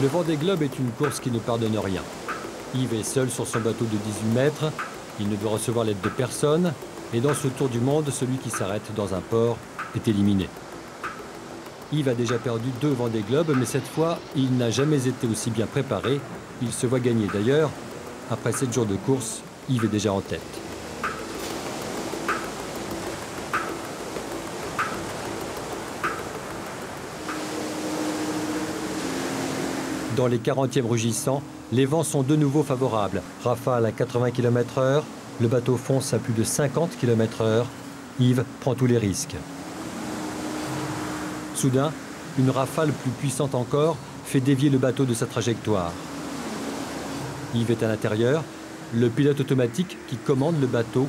Le Vendée Globe est une course qui ne pardonne rien. Yves est seul sur son bateau de 18 mètres, il ne doit recevoir l'aide de personne, et dans ce tour du monde, celui qui s'arrête dans un port est éliminé. Yves a déjà perdu 2 Vendée Globe, mais cette fois, il n'a jamais été aussi bien préparé. Il se voit gagner d'ailleurs. Après 7 jours de course, Yves est déjà en tête. Dans les 40e rugissants, les vents sont de nouveau favorables. Rafale à 80 km/h, le bateau fonce à plus de 50 km/h. Yves prend tous les risques. Soudain, une rafale plus puissante encore fait dévier le bateau de sa trajectoire. Yves est à l'intérieur. Le pilote automatique qui commande le bateau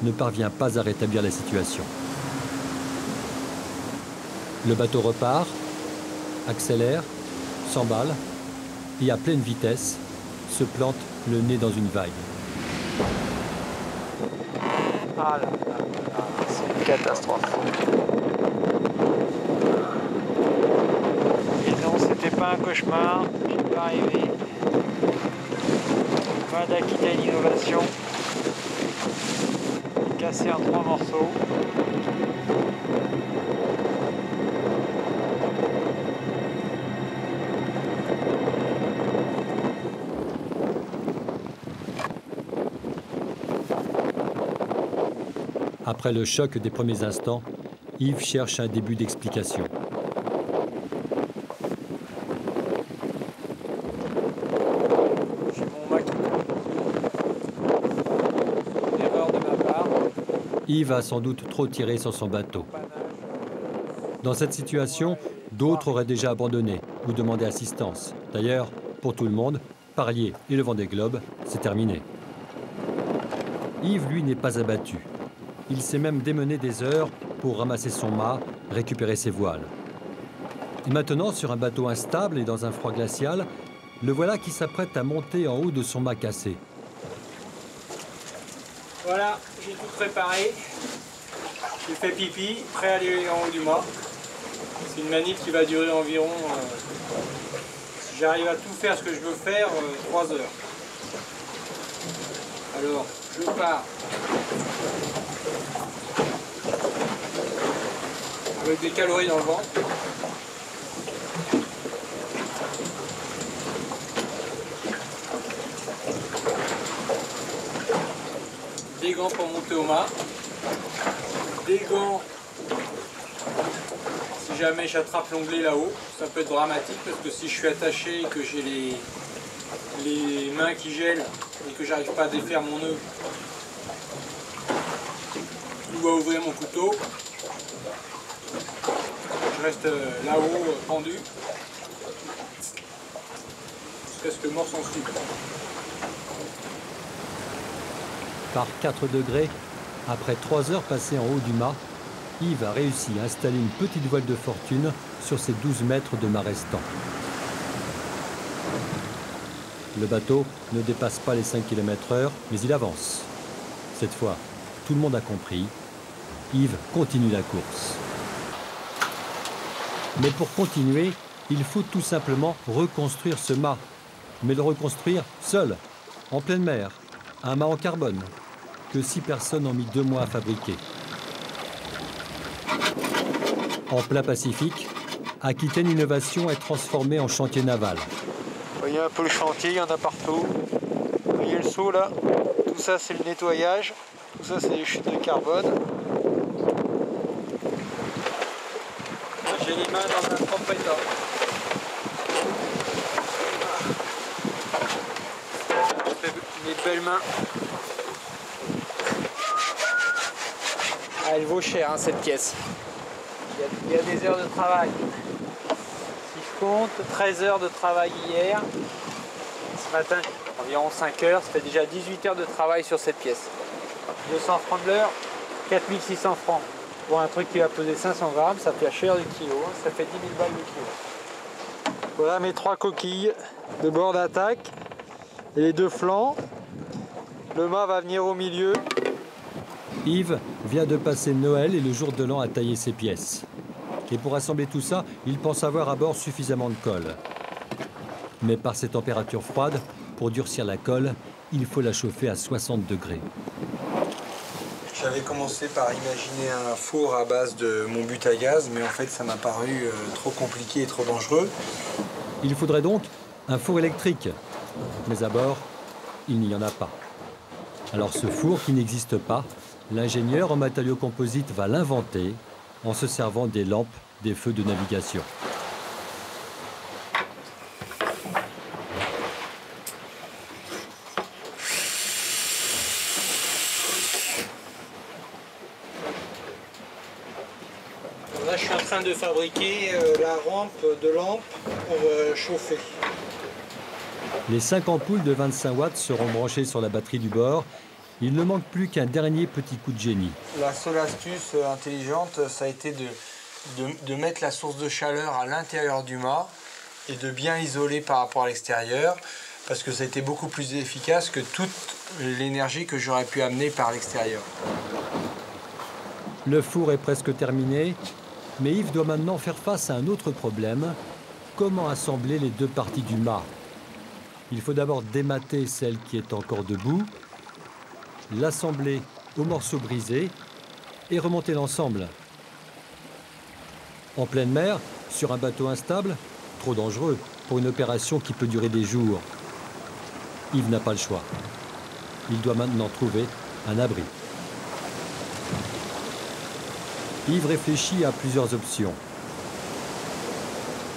ne parvient pas à rétablir la situation. Le bateau repart, accélère, s'emballe et à pleine vitesse se plante le nez dans une vague. Ah là là là, c'est une catastrophe. Et non, c'était pas un cauchemar, j'ai pas rêvé. Pas d'Aquitaine Innovation. Cassé en 3 morceaux. Après le choc des premiers instants, Yves cherche un début d'explication. J'ai mon Mac. Erreur de ma part. Yves a sans doute trop tiré sur son bateau. Dans cette situation, d'autres auraient déjà abandonné ou demandé assistance. D'ailleurs, pour tout le monde, Parlier et le Vendée Globe, c'est terminé. Yves, lui, n'est pas abattu. Il s'est même démené des heures pour ramasser son mât, récupérer ses voiles. Et maintenant, sur un bateau instable et dans un froid glacial, le voilà qui s'apprête à monter en haut de son mât cassé. Voilà, j'ai tout préparé. J'ai fait pipi, prêt à aller en haut du mât. C'est une manip qui va durer environ, si j'arrive à tout faire ce que je veux faire, 3 heures. Alors, je pars avec des calories dans le ventre. Des gants pour monter au mât. Des gants si jamais j'attrape l'onglet là-haut. Ça peut être dramatique parce que si je suis attaché et que j'ai les mains qui gèlent et que j'arrive pas à défaire mon nœud ou à ouvrir mon couteau, je reste là-haut pendu jusqu'à ce que mort s'en suive. Par 4 degrés, après 3 heures passées en haut du mât, Yves a réussi à installer une petite voile de fortune sur ses 12 mètres de mât restants. Le bateau ne dépasse pas les 5 km/h, mais il avance. Cette fois, tout le monde a compris. Yves continue la course. Mais pour continuer, il faut tout simplement reconstruire ce mât. Mais le reconstruire seul, en pleine mer, un mât en carbone, que 6 personnes ont mis 2 mois à fabriquer. En plein Pacifique, Aquitaine Innovation est transformée en chantier naval. Vous voyez un peu le chantier, il y en a partout. Vous voyez le seau là, tout ça c'est le nettoyage, tout ça c'est les chutes de carbone. J'ai les mains dans un propre état. Je fais mes belles mains. Ah, elle vaut cher hein, cette pièce. Il y a des heures de travail. Si je compte, 13 heures de travail hier. Ce matin, environ 5 heures. Ça fait déjà 18 heures de travail sur cette pièce. 200 francs de l'heure, 4600 francs. Pour un truc qui va peser 500 grammes, ça fait cher du kilo. Ça fait 10 000 balles du kilo. Voilà mes 3 coquilles de bord d'attaque et les 2 flancs. Le mât va venir au milieu. Yves vient de passer Noël et le jour de l'an à tailler ses pièces. Et pour assembler tout ça, il pense avoir à bord suffisamment de colle. Mais par ces températures froides, pour durcir la colle, il faut la chauffer à 60 degrés. J'avais commencé par imaginer un four à base de mon but à gaz, mais en fait ça m'a paru trop compliqué et trop dangereux. Il faudrait donc un four électrique. Mais à bord, il n'y en a pas. Alors ce four qui n'existe pas, l'ingénieur en matériaux composites va l'inventer en se servant des lampes des feux de navigation. Là, je suis en train de fabriquer la rampe de lampe pour chauffer. Les 5 ampoules de 25 watts seront branchées sur la batterie du bord. Il ne manque plus qu'un dernier petit coup de génie. La seule astuce intelligente, ça a été de mettre la source de chaleur à l'intérieur du mât et de bien isoler par rapport à l'extérieur, parce que ça a été beaucoup plus efficace que toute l'énergie que j'aurais pu amener par l'extérieur. Le four est presque terminé, mais Yves doit maintenant faire face à un autre problème. Comment assembler les deux parties du mât? Il faut d'abord démater celle qui est encore debout, l'assembler aux morceaux brisés et remonter l'ensemble. En pleine mer, sur un bateau instable, trop dangereux pour une opération qui peut durer des jours. Yves n'a pas le choix. Il doit maintenant trouver un abri. Yves réfléchit à plusieurs options.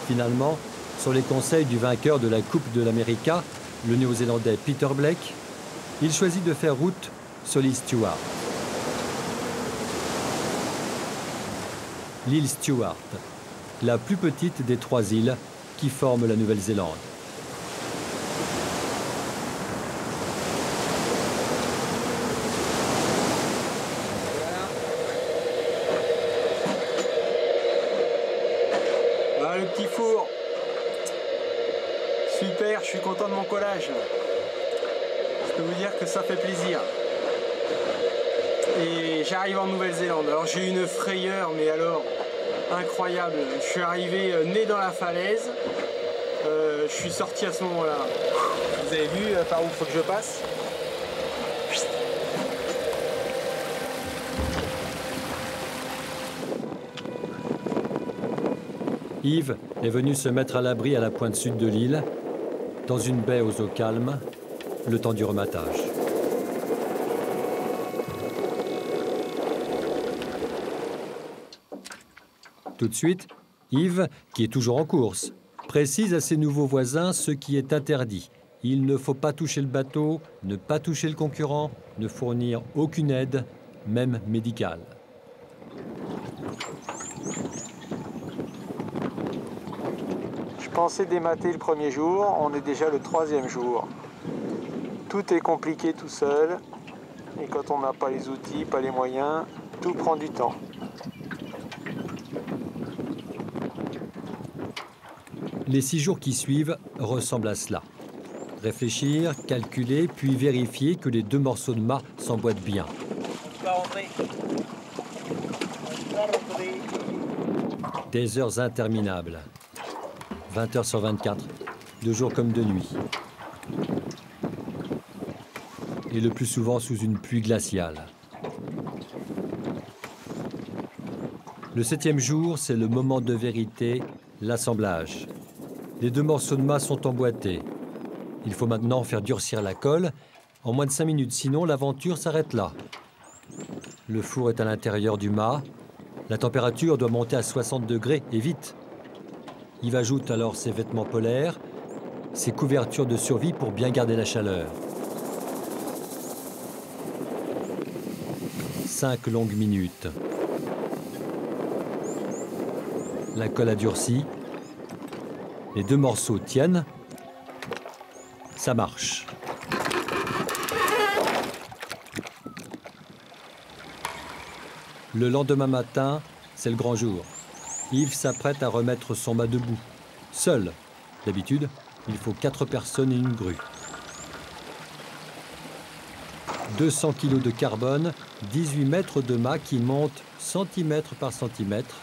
Finalement, sur les conseils du vainqueur de la Coupe de l'América, le néo-zélandais Peter Blake, il choisit de faire route sur l'île Stewart. L'île Stewart, la plus petite des 3 îles qui forment la Nouvelle-Zélande. Voilà le petit four. Super, je suis content de mon collage. Je peux vous dire que ça fait plaisir. Et j'arrive en Nouvelle-Zélande. Alors j'ai eu une frayeur, mais alors incroyable. Je suis arrivé nez dans la falaise. Je suis sorti à ce moment-là. Vous avez vu par où il faut que je passe? Yves est venu se mettre à l'abri à la pointe sud de l'île, dans une baie aux eaux calmes, le temps du rematage. Tout de suite, Yves, qui est toujours en course, précise à ses nouveaux voisins ce qui est interdit. Il ne faut pas toucher le bateau, ne pas toucher le concurrent, ne fournir aucune aide, même médicale. Je pensais démater le premier jour, on est déjà le 3e jour. Tout est compliqué tout seul, et quand on n'a pas les outils, pas les moyens, tout prend du temps. Les 6 jours qui suivent ressemblent à cela. Réfléchir, calculer, puis vérifier que les 2 morceaux de mât s'emboîtent bien. Des heures interminables. 20 heures sur 24, de jour comme de nuit. Et le plus souvent sous une pluie glaciale. Le 7e jour, c'est le moment de vérité, l'assemblage. Les 2 morceaux de mât sont emboîtés. Il faut maintenant faire durcir la colle. En moins de 5 minutes, sinon l'aventure s'arrête là. Le four est à l'intérieur du mât. La température doit monter à 60 degrés et vite. Yves ajoute alors ses vêtements polaires, ses couvertures de survie pour bien garder la chaleur. 5 longues minutes. La colle a durci. Les 2 morceaux tiennent. Ça marche. Le lendemain matin, c'est le grand jour. Yves s'apprête à remettre son mât debout. Seul. D'habitude, il faut 4 personnes et une grue. 200 kg de carbone, 18 mètres de mât qui montent centimètre par centimètre.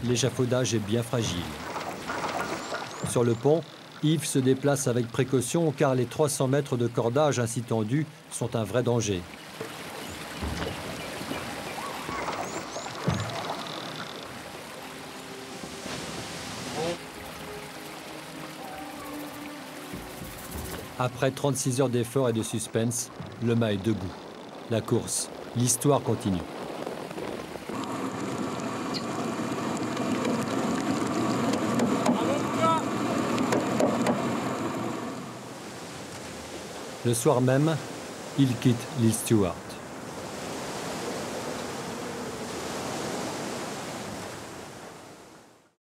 L'échafaudage est bien fragile. Sur le pont, Yves se déplace avec précaution car les 300 mètres de cordage ainsi tendus sont un vrai danger. Après 36 heures d'efforts et de suspense, le mât est debout. La course, l'histoire continue. Le soir même, il quitte l'île Stewart.